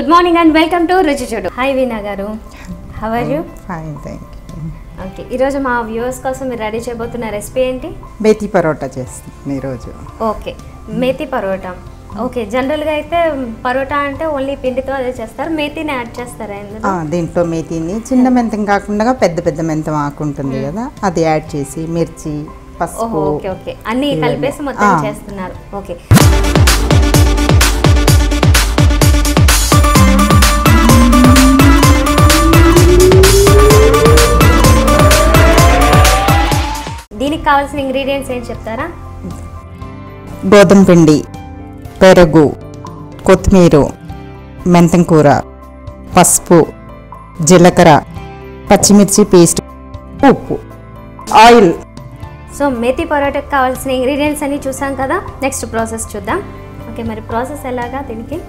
Good morning and welcome to Ruchi Chodu. Hi Veena garu. How are you? Fine, thank you. Okay. ఈ రోజు మా viewers కోసం మీరు ready చేయబోతున్న recipe ఏంటి? మేతి పరోటా చేస్తాను ఈ రోజు. Okay. Methi paratha. Okay. General గా అయితే పరోటా అంటే ఓన్లీ పిండితో అదే చేస్తారు. మేతిని యాడ్ చేస్తారా ఇందులో? దీంట్లో మేతిని చిన్న మెంతం కాకుండా పెద్ద మెంతం ఆకు ఉంటుంది కదా, అది యాడ్ చేసి మిర్చి, పసుపు. Okay okay. అన్ని కలిపేసి మొత్తం చేస్తున్నారు. ఓకే. దీనికి కావాల్సిన ఇంగ్రీడియంట్స్ ఏం చెప్తారా? గోధుమ పిండి, పెరుగు, కొత్తిమీర, మెంతం కూర, పసుపు, జీలకర్ర, పచ్చిమిర్చి పేస్ట్, ఉప్పు, ఆయిల్. సో మేతి పరోటాకి కావాల్సిన ఇంగ్రీడియంట్స్ అన్ని చూసాం కదా, నెక్స్ట్ ప్రాసెస్ చూద్దాం. ఓకే, మరి ప్రాసెస్ ఎలాగా దీనికి?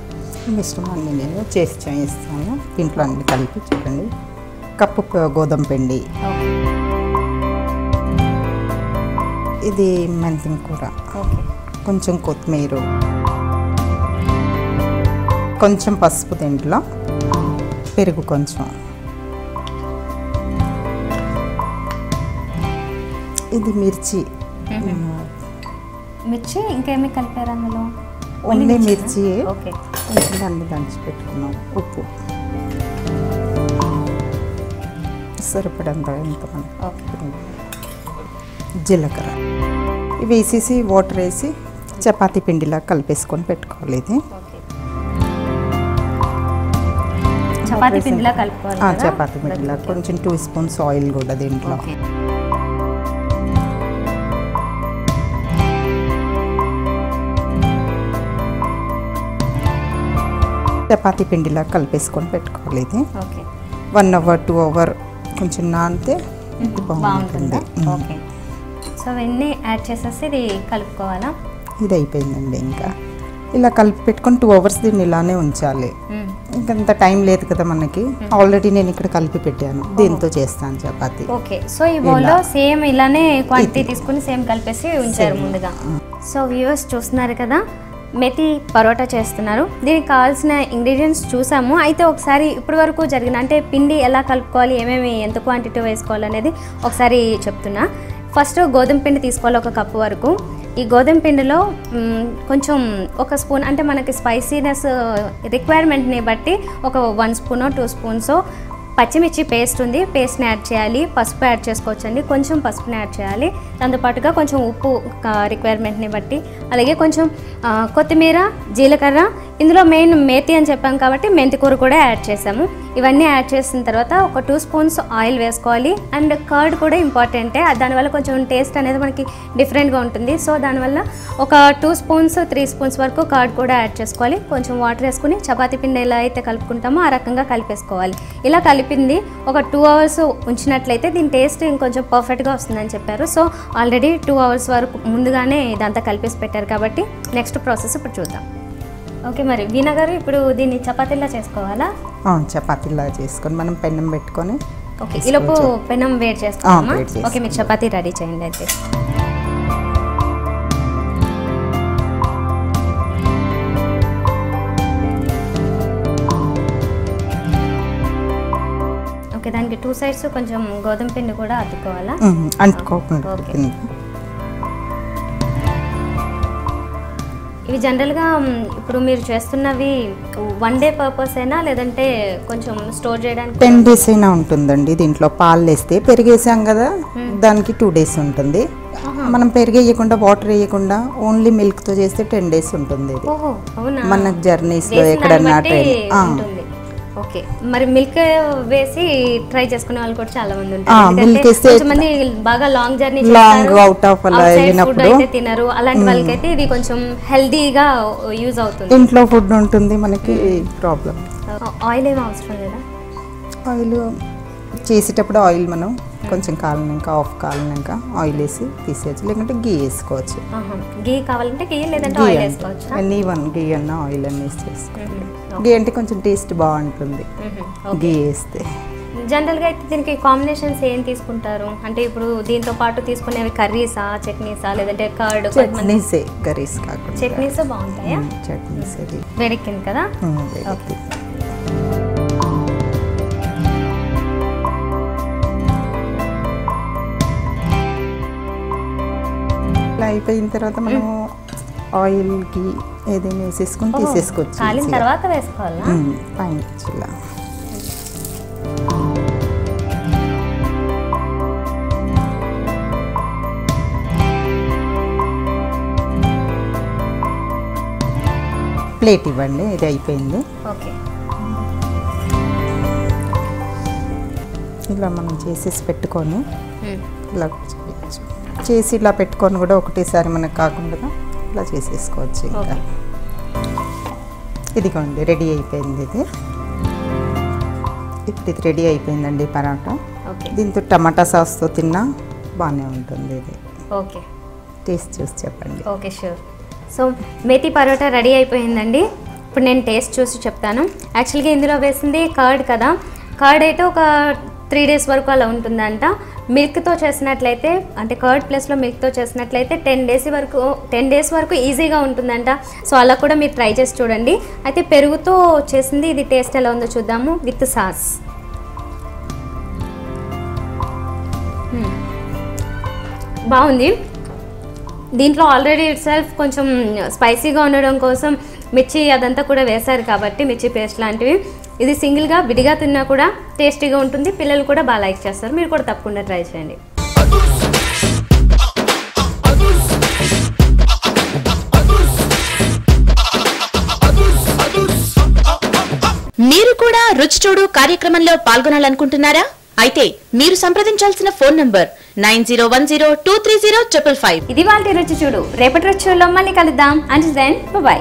మిశ్రమాన్ని నేను చేసి చేయిస్తాను. దీంట్లో అన్ని కలిపి చూడండి. కప్పు గోధుమ పిండి, ఇది మెంతం కూర, కొంచెం కొత్తిమీర, కొంచెం పసుపు, దీంట్లో పెరుగు కొంచెం, ఇది మిర్చి. మిర్చి ఇంకేమి కలిపారు అందులో? ఓన్లీ మిర్చి. ఓకే. కొంచెం దాన్ని దంచి పెట్టుకున్నాం. ఉప్పు సరిపడంత ఎంత మనకి, జీలకర్ర. ఇవి వేసేసి వాటర్ వేసి చపాతీ పిండిలా కలిపేసుకొని పెట్టుకోవాలి. ఇది చపాతీ పిండిలా కలుపుకోవాలి. చపాతీ పిండిలా. కొంచెం 2 స్పూన్స్ ఆయిల్ కూడా దీంట్లో. చపాతీ పిండిలా కలిపేసుకొని పెట్టుకోవాలి. ఇది 1 అవర్ 2 అవర్ కొంచెం నానితే బాగుంటుంది. ఓకే. సో అవన్నీ యాడ్ చేసేసి ఇది కలుపుకోవాలా? ఇది అయిపోయిందండి. ఇంకా ఇలా కలిపి పెట్టుకొని 2 అవర్స్ దీన్ని ఇలానే ఉంచాలి. ఇంకంత టైం లేదు కదా మనకి. ఆల్రెడీ నేను ఇక్కడ కలిపి పెట్టాను. దీంతో చేస్తాను చపాతీ. ఓకే. సో ఈ బౌల్లో సేమ్ ఇలానే క్వాంటిటీ తీసుకుని సేమ్ కలిపేసి ఉంచారు ముందుగా. సో వ్యూవర్స్ చూస్తున్నారు కదా, మేతి పరోటా చేస్తున్నారు. దీనికి కావాల్సిన ఇంగ్రీడియంట్స్ చూసాము. అయితే ఒకసారి ఇప్పటి వరకు జరిగిన అంటే పిండి ఎలా కలుపుకోవాలి, ఏమేమి ఎంత క్వాంటిటీ వేసుకోవాలి అనేది ఒకసారి చెప్తున్నా. ఫస్ట్ గోధుమ పిండి తీసుకోవాలి 1 కప్పు వరకు. ఈ గోధుమ పిండిలో కొంచెం 1 స్పూన్ అంటే మనకి స్పైసీనెస్ రిక్వైర్మెంట్ని బట్టి ఒక 1 స్పూనో 2 స్పూన్సో పచ్చిమిర్చి పేస్ట్ ఉంది, పేస్ట్ని యాడ్ చేయాలి. పసుపు యాడ్ చేసుకోవచ్చండి, కొంచెం పసుపుని యాడ్ చేయాలి. దాంతోపాటుగా కొంచెం ఉప్పు రిక్వైర్మెంట్ని బట్టి, అలాగే కొంచెం కొత్తిమీర, జీలకర్ర. ఇందులో మెయిన్ మేతి అని చెప్పాం కాబట్టి మెంతికూర కూడా యాడ్ చేసాము. ఇవన్నీ యాడ్ చేసిన తర్వాత ఒక 2 స్పూన్స్ ఆయిల్ వేసుకోవాలి. అండ్ కర్డ్ కూడా ఇంపార్టెంటే, దానివల్ల కొంచెం టేస్ట్ అనేది మనకి డిఫరెంట్గా ఉంటుంది. సో దానివల్ల ఒక 2 స్పూన్స్ 3 స్పూన్స్ వరకు కర్డ్ కూడా యాడ్ చేసుకోవాలి. కొంచెం వాటర్ వేసుకుని చపాతీ పిండి ఎలా అయితే కలుపుకుంటామో ఆ రకంగా కలిపేసుకోవాలి. ఇలా కలిపింది ఒక 2 అవర్స్ ఉంచినట్లయితే దీని టేస్ట్ ఇంకొంచెం పర్ఫెక్ట్గా వస్తుందని చెప్పారు. సో ఆల్రెడీ 2 అవర్స్ వరకు ముందుగానే ఇదంతా కలిపేసి పెట్టారు కాబట్టి నెక్స్ట్ ప్రాసెస్ ఇప్పుడు చూద్దాం. ఓకే, మరి వీణా గారు ఇప్పుడు దీన్ని చపాతీలా చేసుకోవాలా? చపాతీలా చేసుకొని మనం పెనం పెట్టుకొని. ఓకే, ఈలోపు పెనం వేడి చేసుకోవాలా? ఓకే, మీరు చపాతీ రెడీ చేయండి అయితే. ఓకే, దానికి 2 సైడ్స్ కొంచెం గోధుమ పిండి కూడా అద్దుకోవాలా? అంటుకోకుండా. ఇవి జనరల్గా ఇప్పుడు మీరు చేస్తున్నవి 1 డే పర్పస్ అయినా లేదంటే కొంచెం స్టోర్ చేయడానికి 10 డేస్ అయినా ఉంటుందండి. దీంట్లో పాలు వేస్తే పెరిగేసాం కదా, దానికి 2 డేస్ ఉంటుంది. మనం పెరిగేయకుండా వాటర్ వేయకుండా ఓన్లీ మిల్క్తో చేస్తే 10 డేస్ ఉంటుంది. మనకు జర్నీస్లో ఎక్కడన్నా ట్రైన్. ఓకే, మరి మిల్క్ వేసి ట్రై చేసుకునే వాళ్ళు కూడా చాలా మంది ఉంటారు. కొంతమంది బాగా long journey, long out of అలా వెళ్ళినప్పుడు అయితే తినరు. అలాంటి వాళ్ళకైతే ఇది కొంచెం హెల్దీగా యూజ్ అవుతుంది. ఇంట్లో ఫుడ్ ఉంటుంది మనకి, ప్రాబ్లం. ఆయిల్ ఏమీ అవసరం లేదా? ఆయిల్ చేసేటప్పుడు ఆయిల్ మనం కొంచెం కాలినాక, ఆఫ్ కాలినాక ఆయిల్ వేసి తీసేయచ్చు, లేకుంటే గీ వేసుకోవచ్చు. గీ కావాలంటే గీ, లేదంటే ఆయిల్ వేసుకోవచ్చు. అన్నీ గీ అన్న ఆయిల్ అన్నీ వేసి చేసుకోవాలి. గీ అంటే కొంచెం టేస్ట్ బాగుంటుంది గీ వేస్తే. జనరల్గా అయితే దీనికి కాంబినేషన్స్ ఏం తీసుకుంటారు? అంటే ఇప్పుడు దీంతో పాటు తీసుకునేవి కర్రీసా, చట్నీసా, లేదంటే కర్డ్? చట్నీసే, కర్రీస్ కాకుండా చట్నీస్ బాగుంటాయా? చట్నీస్. వేడెక్కింది కదా. అయిపోయిన తర్వాత మనం ఆయిల్కి ఏదైనా వేసేసుకొని తీసేసుకోవచ్చు. కాలిన తర్వాత వేసుకోవాలా? పైన ఇలా ప్లేట్ ఇవ్వండి. ఇది అయిపోయింది. ఓకే, ఇలా మనం చేసేసి పెట్టుకొని ఇలా చేసి ఇలా పెట్టుకొని కూడా ఒకటేసారి మనకు కాకుండా ఇలా చేసేసుకోవచ్చు. ఇంకా ఇదిగోండి రెడీ అయిపోయింది. ఇప్పుడు ఇది రెడీ అయిపోయిందండి పరోటా. దీంతో టమాటా సాస్తో తిన్నా బాగానే ఉంటుంది. ఇది ఓకే, టేస్ట్ చూసి చెప్పండి. Okay sure. So methi paratha ready అయిపోయిందండి. ఇప్పుడు నేను టేస్ట్ చూసి చెప్తాను. యాక్చువల్గా ఇందులో వేసింది కర్డ్ కదా, కర్డ్ అయితే ఒక 3 days వరకు అలా ఉంటుందంట. మిల్క్తో చేసినట్లయితే అంటే కర్డ్ ప్లస్లో మిల్క్తో చేసినట్లయితే 10 days వరకు ఈజీగా ఉంటుందంట. సో అలా కూడా మీరు ట్రై చేసి చూడండి. అయితే పెరుగుతో చేసింది ఇది టేస్ట్ ఎలా ఉందో చూద్దాము విత్ సాస్. బాగుంది. దీంట్లో ఆల్రెడీ ఇట్ సెల్ఫ్ కొంచెం స్పైసీగా ఉండడం కోసం మిర్చి అదంతా కూడా వేశారు కాబట్టి మిర్చి పేస్ట్ లాంటివి. ఇది సింగిల్గా విడిగా తిన్నా కూడా టేస్టీగా ఉంటుంది. పిల్లలు కూడా బాగా లైక్ చేస్తారు. మీరు కూడా తప్పకుండా ట్రై చేయండి. మీరు కూడా రుచి చూడు కార్యక్రమంలో పాల్గొనాలనుకుంటున్నారా? అయితే మీరు సంప్రదించాల్సిన ఫోన్ నంబర్ 9010230555. ఇది వాళ్ళ రుచి చూడు. రేపటి రుచి చూడలో మళ్ళీ కలుద్దాం. Until then by.